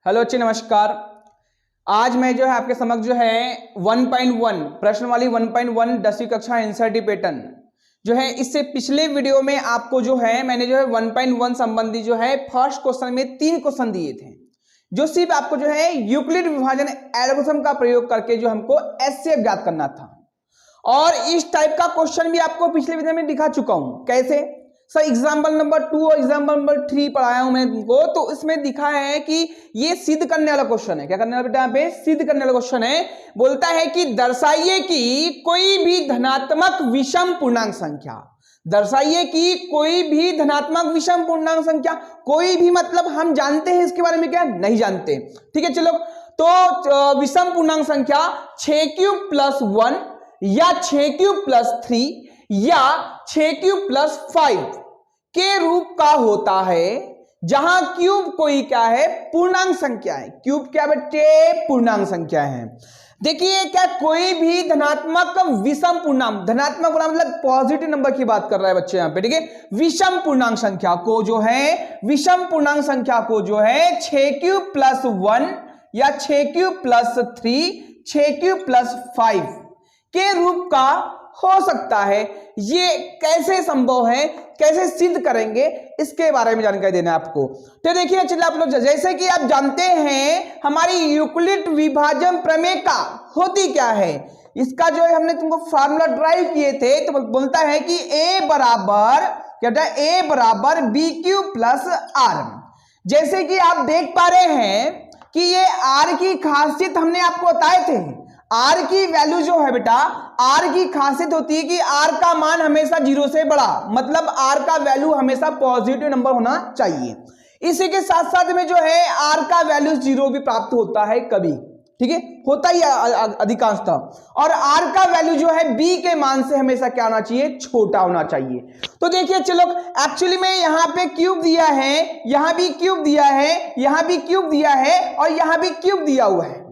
Hello अच्छी नमस्कार। आज मैं जो है आपके समक्ष जो है 1.1 प्रश्न वाली 1.1 10वीं कक्षा एनसीईआरटी पैटर्न जो है, इससे पिछले वीडियो में आपको जो है मैंने जो है 1.1 संबंधी जो है फर्स्ट क्वेश्चन में 3 क्वेश्चन दिए थे, जो सिर्फ आपको जो है यूक्लिड विभाजन एल्गोरिथम का प्रयोग करके जो हमको एचसीएफ ज्ञात करना था। और इस टाइप का क्वेश्चन भी आपको पिछले वीडियो में दिखा चुका हूं। कैसे सर? एग्जाम्पल नंबर 2 और एग्जाम्पल नंबर 3 पढ़ाया हूं मैं तुमको, तो इसमें दिखा है कि ये सिद्ध करने वाला क्वेश्चन है। क्या करने वाला बेटा? यहाँ पे सिद्ध करने वाला क्वेश्चन है। बोलता है कि दर्शाइए कि कोई भी धनात्मक विषम पूर्णांक संख्या, दर्शाइए कि कोई भी धनात्मक विषम पूर्णांक संख्या, कोई भी मतलब हम जानते हैं इसके बारे में क्या? नहीं जानते। ठीक है, चलो तो विषम पूर्णांक संख्या 6 क्यूब प्लस 1 या 6 क्यूब प्लस 3 या 6 क्यूब प्लस 5 के रूप का होता है, जहां क्यूब कोई क्या है? पूर्णांक संख्या है। क्यूब क्या बेटे? पूर्णांक संख्या है। देखिए क्या कोई भी धनात्मक विषम पूर्णांक, धनात्मक पूर्णांक मतलब पॉजिटिव नंबर की बात कर रहा है बच्चे यहां पे, ठीक है। विषम पूर्णांक संख्या को जो है, विषम पूर्णांक संख्या को जो है 6 क्यूब प्लस 1 या 6 क्यूब प्लस 3, 6 क्यूब प्लस 5 के रूप का हो सकता है। ये कैसे संभव है, कैसे सिद्ध करेंगे, इसके बारे में जानकारी देना है आपको। तो देखिए चलिए आप लोग, जैसे कि आप जानते हैं हमारी यूक्लिड विभाजन प्रमेय का होती क्या है, इसका जो है हमने तुमको फार्मूला ड्राइव किए थे। तो बोलता है कि a बराबर क्या होता है? a बराबर बी क्यूब प्लस आर। जैसे कि आप देख पा रहे हैं कि ये r की खासियत हमने आपको बताए थे। आर की वैल्यू जो है बेटा, आर की खासियत होती है कि आर का मान हमेशा 0 से बड़ा, मतलब आर का वैल्यू हमेशा पॉजिटिव नंबर होना चाहिए। इसी के साथ साथ में जो है आर का वैल्यू 0 भी प्राप्त होता है कभी, ठीक है, होता ही अधिकांशतः। और आर का वैल्यू जो है बी के मान से हमेशा क्या होना चाहिए? छोटा होना चाहिए। तो देखिए चलो, एक्चुअली में यहां पे क्यूब दिया है, यहां भी क्यूब दिया है, यहां भी क्यूब दिया है और यहां भी क्यूब दिया हुआ है।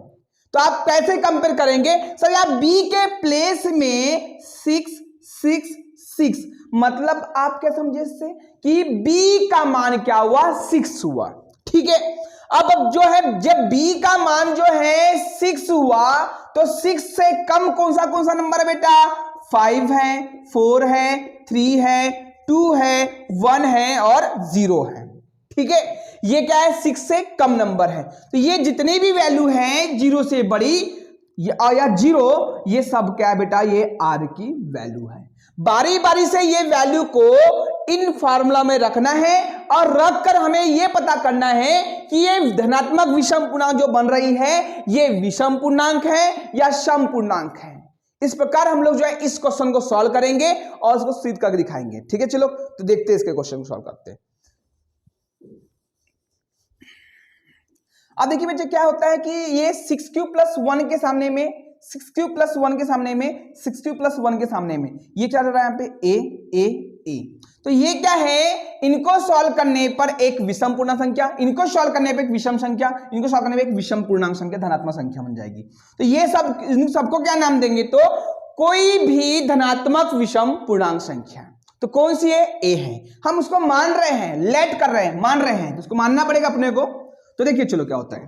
तो आप कैसे कंपेयर करेंगे? सर आप b के प्लेस में 6 6 6, मतलब आप क्या समझे इससे कि b का मान क्या हुआ? 6 हुआ, ठीक है। अब जो है जब b का मान जो है 6 हुआ, तो 6 से कम कौन सा नंबर है बेटा? 5 है, 4 है, 3 है, 2 है, 1 है और 0 है, ठीक है। ये क्या है? 6 से कम नंबर है। तो ये जितने भी वैल्यू हैं 0 से बड़ी या 0, ये सब क्या है बेटा? ये r की वैल्यू है। बारी बारी से ये वैल्यू को इन फार्मूला में रखना है और रखकर हमें ये पता करना है कि ये धनात्मक विषम पूर्णांक जो बन रही है, ये विषम पूर्णांक है या सम पूर्णांक है। इस प्रकार हम लोग जो है इस क्वेश्चन को सॉल्व करेंगे और उसको सिद्ध करके दिखाएंगे, ठीक है। चलो तो देखते हैं इसके क्वेश्चन को सॉल्व करते हैं। अब देखिए बच्चे क्या होता है कि ये 6 क्यूब प्लस 1 के सामने में, 6 क्यूब प्लस 1 के सामने में, 6 क्यूब प्लस 1 के सामने में ये क्या रहा है यहाँ पे? a। तो ये क्या है? इनको सॉल्व करने पर एक विषम पूर्णांक संख्या, इनको सॉल्व करने पर एक विषम संख्या, इनको सॉल्व करने पर एक विषम पूर्णांक संख्या, धनात्मक संख्या बन जाएगी। तो ये सब, इन सबको क्या नाम देंगे? तो कोई भी धनात्मक विषम पूर्णांक संख्या। तो कौन सी है? a है। हम उसको मान रहे हैं, लेट कर रहे हैं, मान रहे हैं, तो उसको मानना पड़ेगा अपने को। तो देखिए चलो क्या होता है,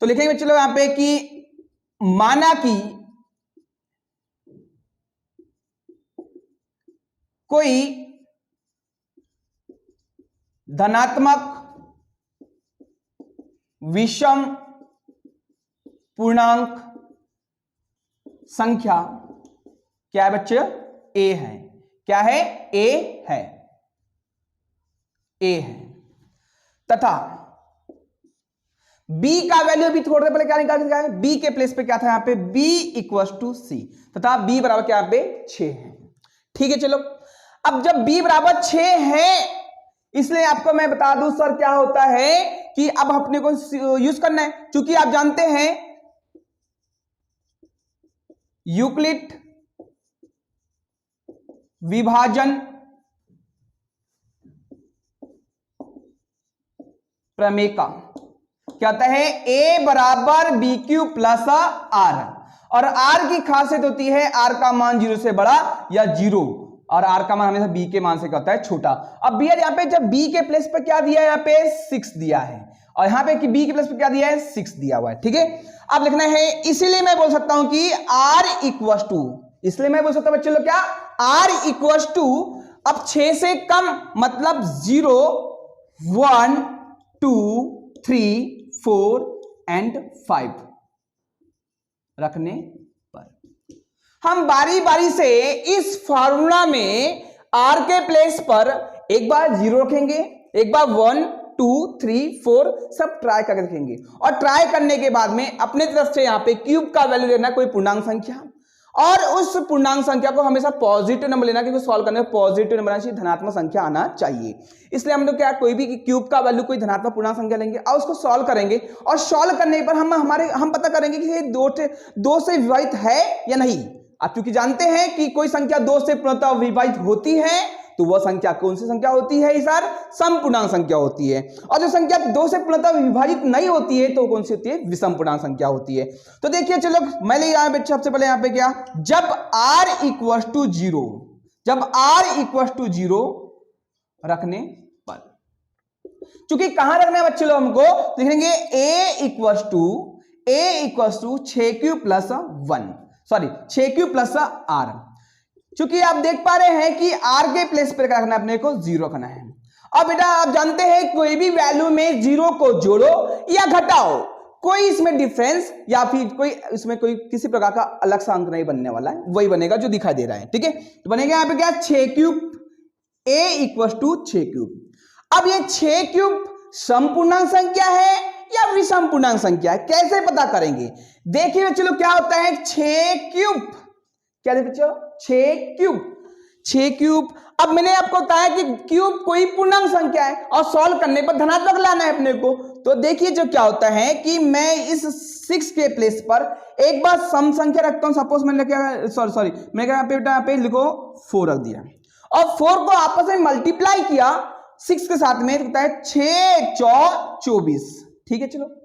तो लिखेंगे चलो यहां पे कि माना कि कोई धनात्मक विषम पूर्णांक संख्या क्या है बच्चे? a है। क्या है? a है, a है। तथा b का वैल्यू भी थोड़े पहले क्या निकाल दिया है? b के प्लेस पे क्या था यहां पे? b इक्वल टू c, तथा b बराबर क्या यहां पे? 6 है, ठीक है। चलो अब जब b बराबर 6 है, इसलिए आपको मैं बता दूं सर क्या होता है कि अब अपने को यूज करना है, क्योंकि आप जानते हैं यूक्लिड विभाजन प्रमेय का क्या होता है? a बराबर बी क्यू प्लस आर, और r की खासियत होती है r का मान 0 से बड़ा या 0, और r का मान हमेशा b के मान से क्या होता है? छोटा। अब भैया यहाँ पे जब b के प्लेस पे क्या दिया है? यहाँ पे 6 दिया है, और यहाँ पे कि b के प्लेस पे क्या दिया है 6 दिया हुआ है। ठीक है, अब लिखना है, इसीलिए मैं बोल सकता हूं कि r इक्वल टू, इसलिए मैं बोल सकता हूं बच्चे लोग क्या, r इक्वल टू, अब 6 से कम मतलब 0 1 2 3 4 एंड 5 रखने पर हम बारी बारी से इस फार्मूला में r के प्लेस पर एक बार 0 रखेंगे, एक बार 1 2 3 4 सब ट्राई करके रखेंगे, और ट्राई करने के बाद में अपने तरफ से यहाँ पे क्यूब का वैल्यू लेना कोई पूर्णांक संख्या, और उस पूर्णांक संख्या को हमेशा पॉजिटिव नंबर लेना, क्योंकि सॉल्व करने में पॉजिटिव नंबर आना चाहिए, धनात्मक संख्या आना चाहिए। इसलिए हम लोग क्या, कोई भी क्यूब का वैल्यू कोई धनात्मक पूर्णांक संख्या लेंगे और उसको सॉल्व करेंगे, और सॉल्व करने पर हम पता करेंगे कि ये दो से विभाजित है या नहीं। आप क्योंकि जानते हैं कि कोई संख्या 2 से पूर्णतः विभाजित होती है तो वह संख्या कौन सी संख्या होती है सर, समपूर्णांक संख्या होती है, और जो संख्या 2 से पूर्णतः विभाजित नहीं होती है तो कौन सी होती है, विषम पूर्णांक संख्या होती है। तो देखिए चलो मैं ले रहा हूं सबसे पहले यहाँ पे क्या, जब r इक्वल टू 0, जब r इक्वल टू 0 रखने पर, चूंकि कहां रखना है बच्चे लोग हमको, लिखेंगे a equal to 6q plus 1, sorry 6q plus r। चूंकि आप देख पा रहे हैं कि r के प्लेस पर क्या रखना है, अपने को 0 रखना है। अब बेटा आप जानते हैं कोई भी वैल्यू में 0 को जोड़ो या घटाओ, कोई इसमें डिफरेंस या फिर कोई इसमें कोई किसी प्रकार का अलग सा अंक नहीं बनने वाला है, वही बनेगा जो दिखाई दे रहा है। ठीक है, तो बनेगा यहाँ पे क्या, 6 cube, a equal to 6 cube. अब ये 6 क्यूब समपूर्णांक संख्या है या विषम पूर्णांक संख्या है, कैसे पता करेंगे? देखिए चलो क्या होता है, 6 क्यूब, क्या देखिए बच्चों, 6 क्यूब। अब मैंने आपको बताया कि क्यूब कोई पूर्णांक संख्या है और सॉल्व करने पर धनात्मक लाना है अपने को। तो देखिए जो क्या होता है कि मैं इस 6 के प्लेस पर एक बार सम संख्या रखता हूं, सपोज मैंने क्या, सॉरी मैंने यहाँ पे लिखो 4 रख दिया, और 4 को आपस में मल्टीप्लाई किया 6 के साथ में, होता है 6 4 24। ठीक है, चलो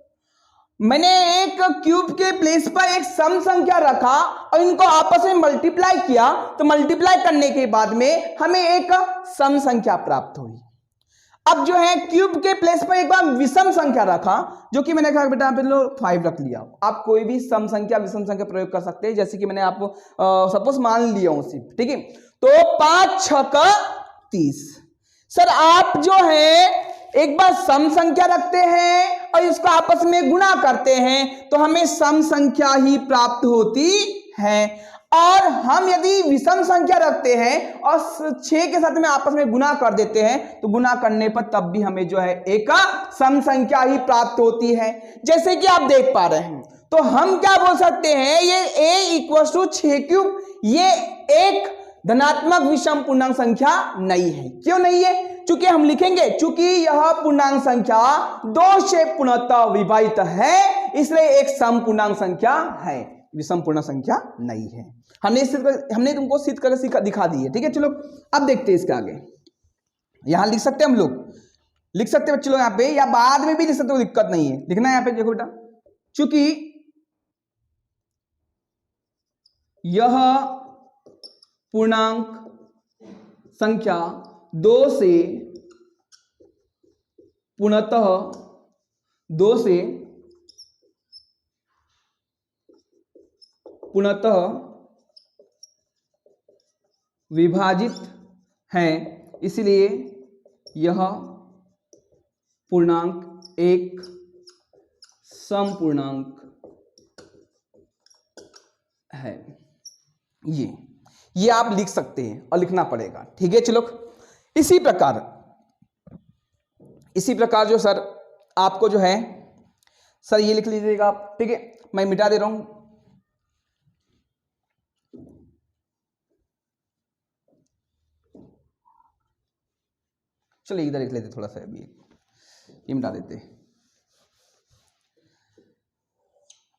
मैंने एक क्यूब के प्लेस पर एक सम संख्या रखा और इनको आपस में मल्टीप्लाई किया, तो मल्टीप्लाई करने के बाद में हमें एक सम संख्या प्राप्त हुई। अब जो है क्यूब के प्लेस पर एक बार विषम संख्या रखा, जो कि मैंने कहा बेटा आप लोग 5 रख लिया। आप कोई भी सम संख्या विषम संख्या प्रयोग कर सकते हैं, जैसे कि मैंने आपको सपोज मान लिया हूं सिर्फ। ठीक है, तो 5 6 30। सर आप जो है एक बार सम संख्या रखते हैं और इसको आपस में गुणा करते हैं तो हमें सम संख्या ही प्राप्त होती है, और हम यदि विषम संख्या रखते हैं और 6 के साथ में आपस में गुणा कर देते हैं तो गुणा करने पर तब भी हमें जो है एक सम संख्या ही प्राप्त होती है, जैसे कि आप देख पा रहे हैं। तो हम क्या बोल सकते हैं, ये a इक्वल टू 6 क्यूब ये एक धनात्मक विषम पूर्णांक संख्या नहीं है। क्यों नहीं है? चूंकि हम लिखेंगे, चूंकि यह पूर्णांक संख्या 2 से पूर्णतः विभाजित है, इसलिए एक सम पूर्णांक संख्या है, विषम पूर्णांक संख्या नहीं है। हमने तुमको सिद्ध करके दिखा दी है। ठीक है, चलो अब देखते हैं इसके आगे। यहां लिख सकते हैं हम लोग, लिख सकते हैं बच्चे लोग यहाँ पे, या बाद में भी लिख सकते हो, दिक्कत नहीं है। लिखना है यहाँ पे, देखो बेटा, चूंकि यह पूर्णांक संख्या 2 से पूर्णतः विभाजित है, इसलिए यह पूर्णांक एक सम पूर्णांक है। ये आप लिख सकते हैं और लिखना पड़ेगा। ठीक है, चलो इसी प्रकार जो सर आपको जो है सर ये लिख लीजिएगा आप। ठीक है, मैं मिटा दे रहा हूं। चलिए इधर लिख लेते थोड़ा सा, अभी ये मिटा देते।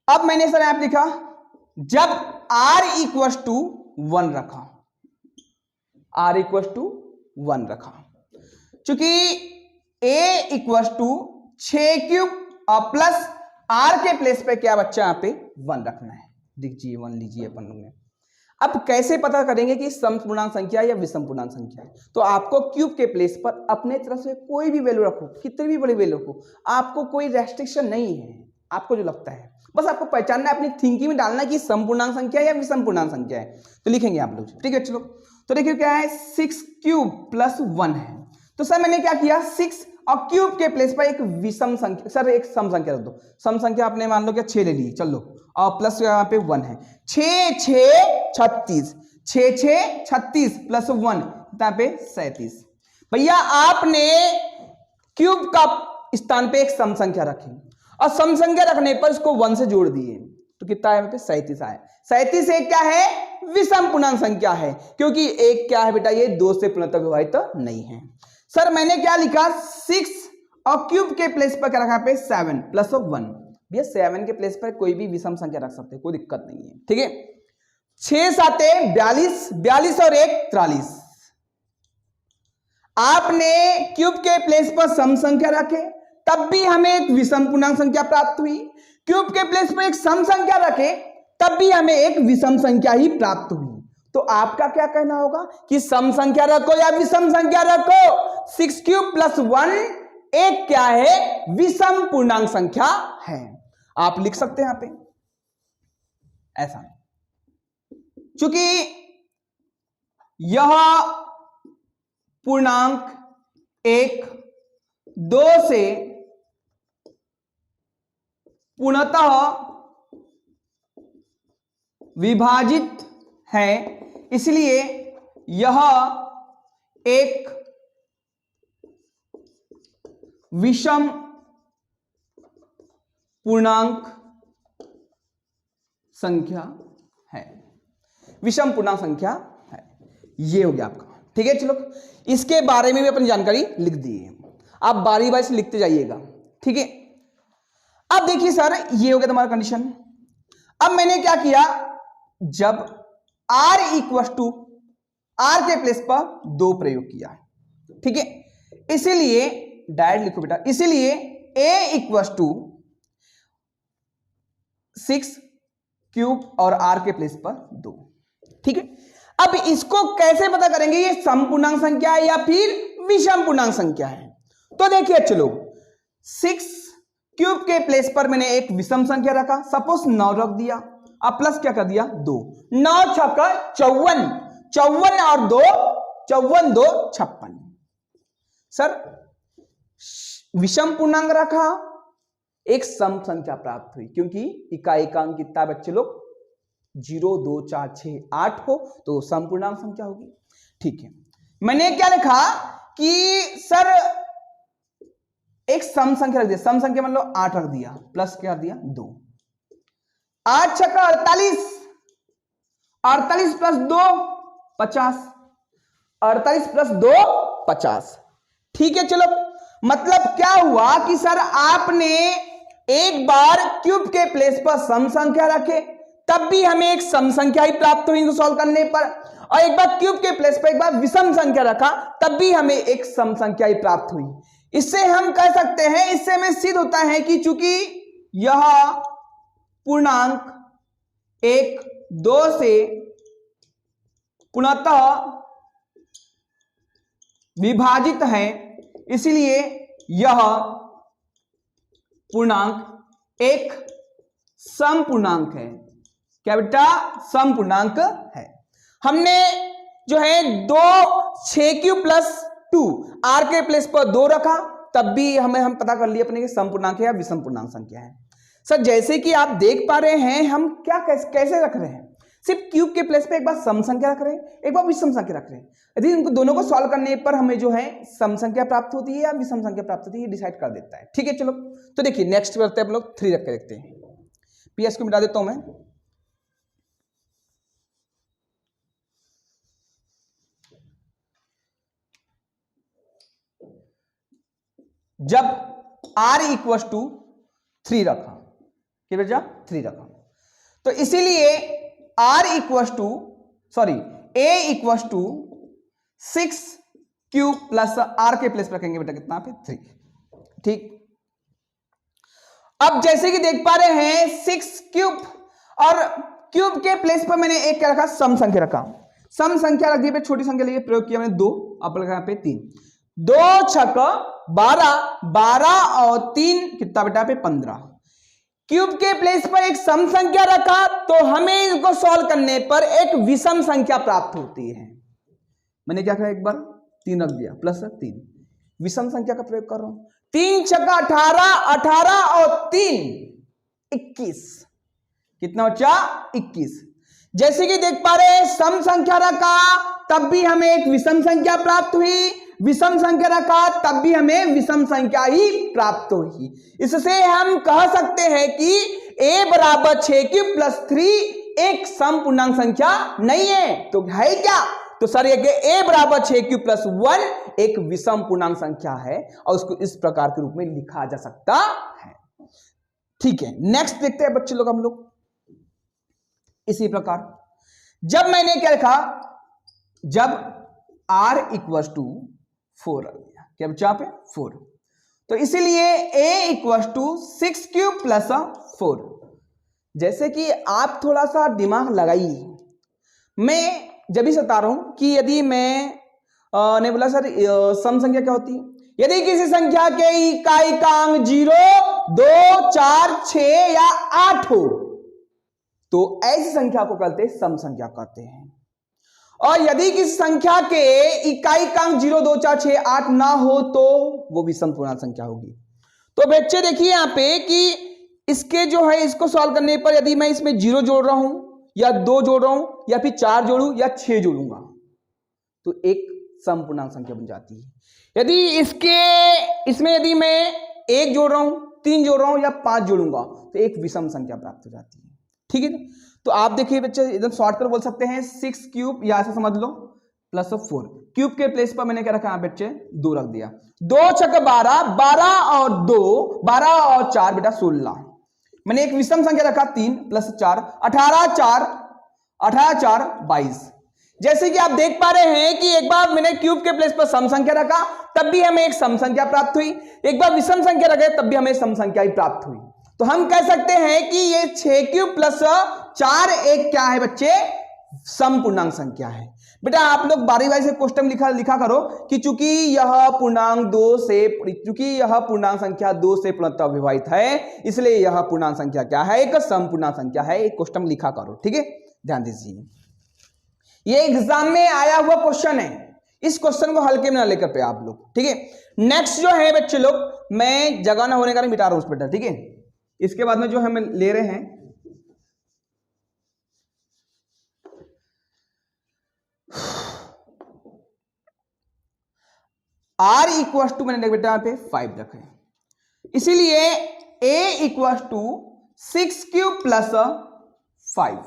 अब मैंने सर यहां लिखा, जब r इक्वल टू 1 रखा, r इक्वल टू 1 रखा, चूंकि a इक्वल टू 6 क्यूब और प्लस r के प्लेस पे क्या बच्चा यहाँ पे 1 रखना है। देखिए 1 लीजिए अपन लोग ने। अब कैसे पता करेंगे कि सम पूर्णांक संख्या या विषम पूर्णांक संख्या है? तो आपको क्यूब के प्लेस पर अपने तरफ से कोई भी वैल्यू रखो, कितनी भी बड़ी वैल्यू रखो, आपको कोई रेस्ट्रिक्शन नहीं है, आपको जो लगता है बस आपको पहचानना है, अपनी थिंकिंग में डालना कि सम पूर्णांक संख्या या विषम पूर्णांक संख्या है। तो लिखेंगे आप लोग, ठीक है। चलो तो देखिए क्या है, 6 क्यूब प्लस 1 है। तो सर मैंने क्या किया, 6 और क्यूब के प्लेस पर एक विषम संख्या, सर एक सम संख्या रख दो। सम संख्या आपने मान लो क्या 6 ले ली, चलो, और प्लस यहाँ पे 1 है। 6 6 36, 6 6 36 प्लस 1 यहाँ पे 37। भैया आपने क्यूब का स्थान पे एक सम संख्या रखी और सम संख्या रखने पर इसको 1 से जोड़ दिए, तो कितना है 37 आया। 37 एक क्या है, विषम पूर्णांक संख्या है, क्योंकि एक क्या है बेटा, ये 2 से पूर्णतः विभाजित तो नहीं है। सर मैंने क्या लिखा, 6 और क्यूब के प्लेस पर क्या रखा पे 7 प्लस 1। भैया 7 के प्लेस पर कोई भी विषम संख्या रख सकते हैं, कोई दिक्कत नहीं है, ठीक है। 6 7 42, 42 और 1 43। आपने क्यूब के प्लेस पर सम संख्या रखे तब भी हमें एक विषम पूर्णांक संख्या प्राप्त हुई, क्यूब के प्लेस पर एक सम संख्या रखे तब भी हमें एक विषम संख्या ही प्राप्त हुई। तो आपका क्या कहना होगा कि सम संख्या रखो या विषम संख्या रखो, 6 क्यूब प्लस 1 एक क्या है, विषम पूर्णांक संख्या है। आप लिख सकते हैं यहां पे ऐसा, चूंकि यह पूर्णांक 1 2 से पूर्णतः विभाजित है, इसलिए यह एक विषम पूर्णांक संख्या है, विषम पूर्णांक संख्या है। ये हो गया आपका, ठीक है। चलो इसके बारे में भी अपनी जानकारी लिख दी है, आप बारी बारी से लिखते जाइएगा, ठीक है। अब देखिए सर, ये हो गया तुम्हारा कंडीशन। अब मैंने क्या किया, जब r इक्वल टू r के प्लेस पर 2 प्रयोग किया है, ठीक है, इसीलिए डायरेक्ट लिखो बेटा, इसीलिए a इक्वल टू 6 क्यूब और r के प्लेस पर 2, ठीक है। अब इसको कैसे पता करेंगे, ये सम पूर्णांक संख्या है या फिर विषम पूर्णांक संख्या है? तो देखिए चलो, 6 क्यूब के प्लेस पर मैंने एक विषम संख्या रखा, सपोज 9 रख दिया, अब प्लस क्या कर दिया 2, 9 6 54, 54 और 2 54 2 56। सर विषम पूर्णांक रखा, एक सम संख्या प्राप्त हुई, क्योंकि इकाई का अंक कितना बच्चे लोग, 0 2 4 6 8 हो तो सम पूर्णांक संख्या होगी, ठीक है। मैंने क्या लिखा कि सर एक सम संख्या रख दिया, सम संख्या मान लो 8 रख दिया, प्लस क्या दिया 2, 8 6 48, 48 प्लस 2 50, 48 प्लस 2 50, ठीक है। चलो मतलब क्या हुआ कि सर आपने एक बार क्यूब के प्लेस पर सम संख्या रखे तब भी हमें एक सम संख्या ही प्राप्त हुई इनको सॉल्व करने पर, और एक बार क्यूब के प्लेस पर एक बार विषम संख्या रखा तब भी हमें एक सम संख्या ही प्राप्त हुई। इससे हम कह सकते हैं, इससे हमें सिद्ध होता है कि चूंकि यह पूर्णांक 1 2 से पूर्णतः विभाजित है, इसलिए यह पूर्णांक एक सम पूर्णांक है। क्या बेटा, सम पूर्णांक है। हमने जो है 2 6 क्यूब प्लस 2 r के प्लेस पर 2 रखा तब भी हम पता कर लिए अपने सम पूर्णांक है या विषम पूर्णांक संख्या है। सर जैसे कि आप देख पा रहे हैं, हम क्या कैसे रख रहे हैं, सिर्फ क्यूब के प्लेस पे एक बार सम संख्या रख रहे हैं, एक बार विषम संख्या रख रहे हैं। यदि इनको दोनों को सॉल्व करने पर हमें जो है सम संख्या प्राप्त होती है या विषम संख्या प्राप्त होती है, ये डिसाइड कर देता है, ठीक है। चलो तो देखिए नेक्स्ट करते हैं हम लोग 3 रख के देखते हैं। पीएस को मिटा देता हूं मैं। जब r इक्वल टू 3 रखा, क्या बेटा 3 रखा, तो इसीलिए r equal to a equal to 6 cube plus r के प्लेस रखेंगे बेटा कितना पे 3, ठीक। अब जैसे कि देख पा रहे हैं 6 क्यूब और क्यूब के प्लेस पर मैंने एक क्या रखा, सम संख्या रखा, सम संख्या रख दी पे, छोटी संख्या लिए प्रयोग किया मैंने 2, अब लगा यहाँ पे 3, 2 छक 12, 12 और 3 कितना बेटा पे 15। क्यूब के प्लेस पर एक सम संख्या रखा तो हमें इसको सॉल्व करने पर एक विषम संख्या प्राप्त होती है। मैंने क्या कहा, एक बार 3 रख दिया प्लस 3, विषम संख्या का प्रयोग कर रहा हूं। 3 छक्का 18, 18 और 3 21, कितना बचा 21। जैसे कि देख पा रहे हैं सम संख्या रखा तब भी हमें एक विषम संख्या प्राप्त हुई, विषम संख्या रखा तब भी हमें विषम संख्या ही प्राप्त हुई। इससे हम कह सकते हैं कि a बराबर 6 क्यूब प्लस 3 एक सम पूर्णांक संख्या नहीं है, तो है क्या, तो सर ये a बराबर 6 क्यूब प्लस 1 एक विषम पूर्णांक संख्या है और उसको इस प्रकार के रूप में लिखा जा सकता है। ठीक है, नेक्स्ट देखते हैं बच्चे लोग हम लोग। इसी प्रकार जब मैंने क्या लिखा, जब r इक्वल टू 4 आ गया, क्या बचा यहाँ पे 4, तो इसीलिए a equal to 6 cube plus 4। जैसे कि आप थोड़ा सा दिमाग लगाइए, मैं जब भी बता रहा हूं कि यदि मैं ने बोला सर सम संख्या क्या होती है, यदि किसी संख्या के इकाई का अंक 0, 2, 4, 6 या 8 हो तो ऐसी संख्या को कहते हैं सम संख्या कहते हैं। और यदि किसी संख्या के इकाई का अंक 0, 2, 4, 6, 8 ना हो तो वो विषम पूर्णांक संख्या होगी। तो बच्चे देखिए यहाँ पे कि इसके जो है इसको सॉल्व करने पर यदि मैं इसमें 0 जोड़ रहा हूं या 2 जोड़ रहा हूं या फिर 4 जोड़ूं या 6 जोड़ूंगा तो एक सम पूर्णांक संख्या बन जाती है। यदि इसमें यदि मैं 1 जोड़ रहा हूं, 3 जोड़ रहा हूं या 5 जोड़ूंगा तो एक विषम संख्या प्राप्त हो जाती है। ठीक है, तो आप देखिए बच्चे एकदम शॉर्ट कर बोल सकते हैं 6 क्यूब या ऐसा समझ लो प्लस 4, क्यूब के प्लेस पर मैंने क्या रखा है बच्चे 2 रख दिया, 2 छक 12, 12 और 2, 12 और 4 बेटा 16, मैंने एक विषम संख्या रखा 3 प्लस 4, 18 4 22। जैसे कि आप देख पा रहे हैं कि एक बार मैंने क्यूब के प्लेस पर सम संख्या रखा तब भी हमें एक सम संख्या प्राप्त हुई, एक बार विषम संख्या रखे तब भी हमें सम संख्या ही प्राप्त हुई। तो हम कह सकते हैं कि ये 6 क्यूब प्लस 4 एक क्या है बच्चे, सम पूर्णांक संख्या है। बेटा आप लोग बारी बारी से क्वेश्चन लिखा करो कि चूंकि यह पूर्णांक संख्या 2 से पूर्णतः विभाजित है इसलिए यह पूर्णांक संख्या क्या है, एक सम पूर्णांक संख्या है। एक क्वेश्चन लिखा करो, ठीक है, ध्यान दीजिए, ये एग्जाम में आया हुआ क्वेश्चन है, इस क्वेश्चन को हल्के में ना लेकर पे आप लोग। ठीक है, नेक्स्ट जो है बच्चे लोग, मैं जगह ना होने का मिटा रहा हूं उस बेटा, ठीक है, इसके बाद में जो हम ले रहे हैं r इक्वल टू, मैंने बेटा यहाँ पे 5 रखा है, इसीलिए a equal to 6 cube plus 5।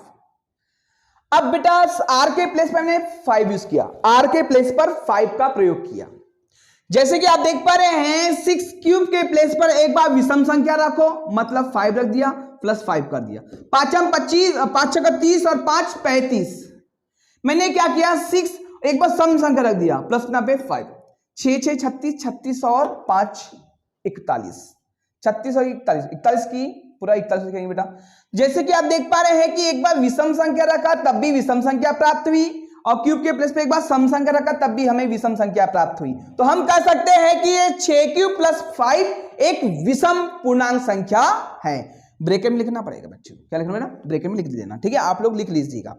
अब बेटा r के प्लेस पर मैंने 5 यूज किया, r के प्लेस पर 5 का प्रयोग किया। जैसे कि आप देख पा रहे हैं 6 क्यूब के प्लेस पर एक बार विषम संख्या रखो, मतलब 5 रख दिया प्लस 5 कर दिया, 5 25, 5 30 और 5 35। मैंने क्या किया 6 एक बार सम संख्या रख दिया प्लस ना पे 5, 6 6 36, 36 और 5 41, 36 और 41, 41 की पूरा 41 लिखेंगे बेटा। जैसे कि आप देख पा रहे हैं कि एक बार विषम संख्या रखा तब भी विषम संख्या प्राप्त हुई और क्यूब के प्लेस पे एक बार सम संख्या रखा तब भी हमें विषम संख्या प्राप्त हुई। तो हम कह सकते हैं कि ये 6 क्यूब प्लस 5 एक विषम पूर्णांक संख्या है। ब्रैकेट में लिखना पड़ेगा बच्चों, क्या लिखना बेटा, ब्रैकेट में लिख देना, ठीक है, आप लोग लिख लीजिएगा।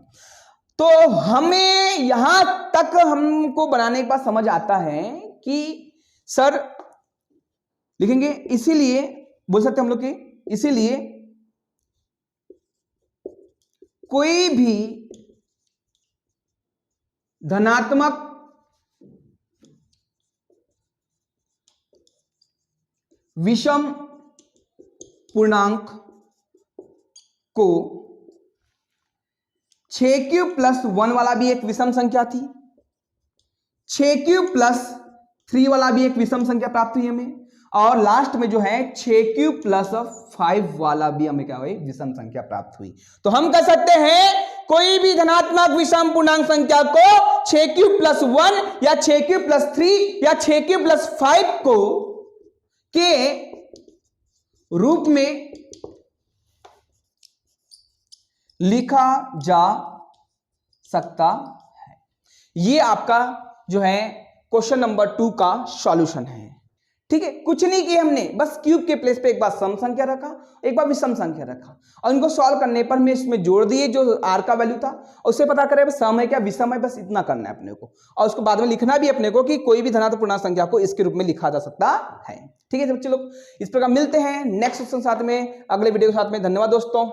तो हमें यहां तक हमको बनाने के बाद समझ आता है कि सर लिखेंगे, इसीलिए बोल सकते हम लोग कि इसीलिए कोई भी धनात्मक विषम पूर्णांक को 6 क्यूब प्लस 1 वाला भी एक विषम संख्या थी, 6 क्यूब प्लस 3 वाला भी एक विषम संख्या प्राप्त हुई हमें, और लास्ट में जो है 6 क्यूब प्लस 5 वाला भी हमें क्या हुई, विषम संख्या प्राप्त हुई। तो हम कह सकते हैं कोई भी धनात्मक विषम पूर्णांक संख्या को 6 क्यूब प्लस 1 या 6 क्यूब प्लस 3 या 6 क्यूब प्लस 5 को के रूप में लिखा जा सकता है। ये आपका जो है क्वेश्चन नंबर 2 का सॉल्यूशन है। ठीक है, कुछ नहीं किया हमने, बस क्यूब के प्लेस पे एक बार सम संख्या रखा, एक बार विषम संख्या रखा, और इनको सॉल्व करने पर मैं इसमें जोड़ दिए जो आर का वैल्यू था, उससे पता करें सम है क्या विषम है, बस इतना करना है अपने को। और उसको बाद में लिखना भी अपने को कि कोई भी धनात्मक पूर्णांक संख्या को इसके रूप में लिखा जा सकता है। ठीक है बच्चे लोग, इस प्रकार मिलते हैं नेक्स्ट क्वेश्चन साथ में, अगले वीडियो के साथ में। धन्यवाद दोस्तों।